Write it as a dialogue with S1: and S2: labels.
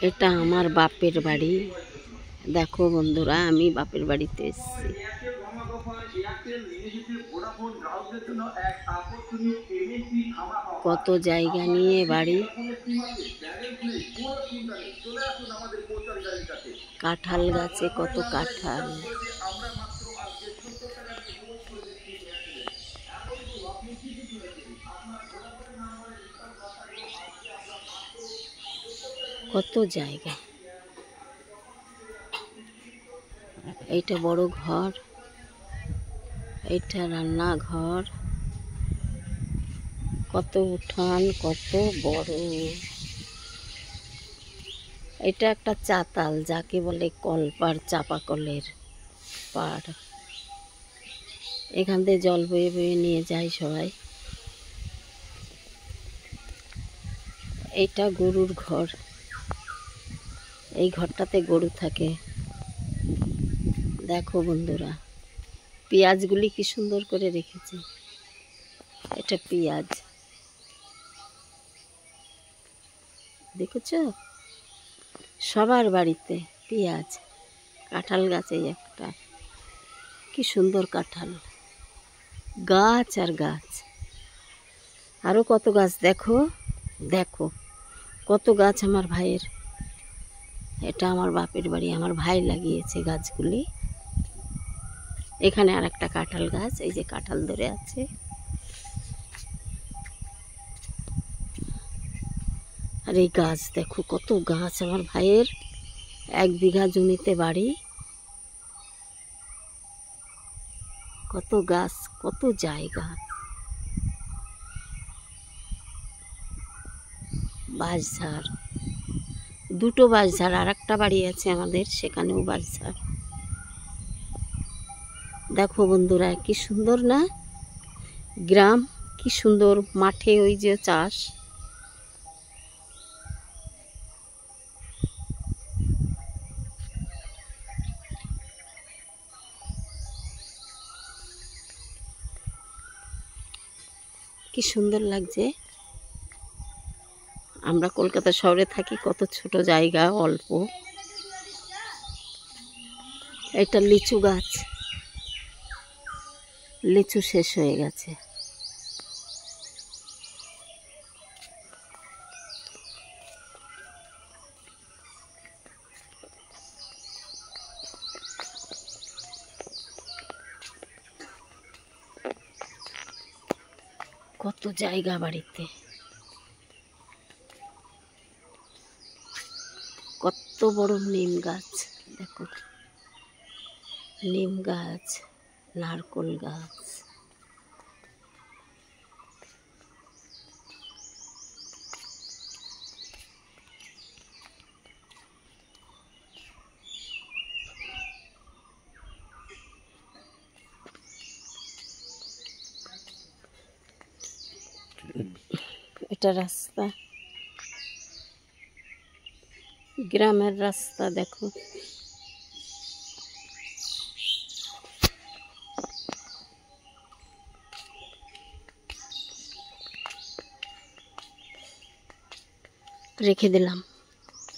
S1: এটা আমার বাপের বাড়ি। দেখো বন্ধুরা, আমি বাপের বাড়িতে এসেছি। কত জায়গা নিয়ে বাড়ি, কাঁঠাল গাছে কত কাঁঠাল। কত জায়গা। এইটা বড় ঘর, এইটা রান্নাঘর, কত উঠান, কত বড়। এটা একটা চাতাল, যাকে বলে কলপার, চাপা কলের পাড়। এখান থেকে জল বয়ে বয়ে নিয়ে যায় সবাই। এইটা গরুর ঘর, এই ঘরটাতে গরু থাকে। দেখো বন্ধুরা, পেঁয়াজগুলি কি সুন্দর করে রেখেছে। এটা পেঁয়াজ, দেখেছো? সবার বাড়িতে পেঁয়াজ। কাঁঠাল গাছে একটা, কি সুন্দর কাঁঠাল গাছ, আর গাছ, আরো কত গাছ। দেখো দেখো কত গাছ আমার ভাইয়ের। এটা আমার বাপের বাড়ি, আমার ভাই লাগিয়েছে গাছগুলি। এখানে আর একটা কাঁঠাল গাছ, এই যে কাঁঠাল ধরে আছে। আর এই গাছ দেখো, কত গাছ আমার ভাইয়ের। 1 বিঘা জমিতে বাড়ি, কত গাছ, কত জায়গা। বাঁশঝাড়, 2টো বাঁশঝাড়, আর একটা বাড়ি আছে আমাদের, সেখানেও বাঁশঝাড়। দেখো বন্ধুরা, কি সুন্দর না গ্রাম, কি সুন্দর। মাঠে ওই যে চাষ, কি সুন্দর লাগছে। আমরা কলকাতা শহরে থাকি, কত ছোট জায়গা, অল্প। এটা লিচু গাছ, লিচু শেষ হয়ে গেছে। কত জায়গা বাড়িতে, কত বড় নিম গাছ। দেখো, নিম গাছ, নারকোল গাছ। এটা রাস্তা, গ্রামের রাস্তা। দেখো, রেখে দিলাম।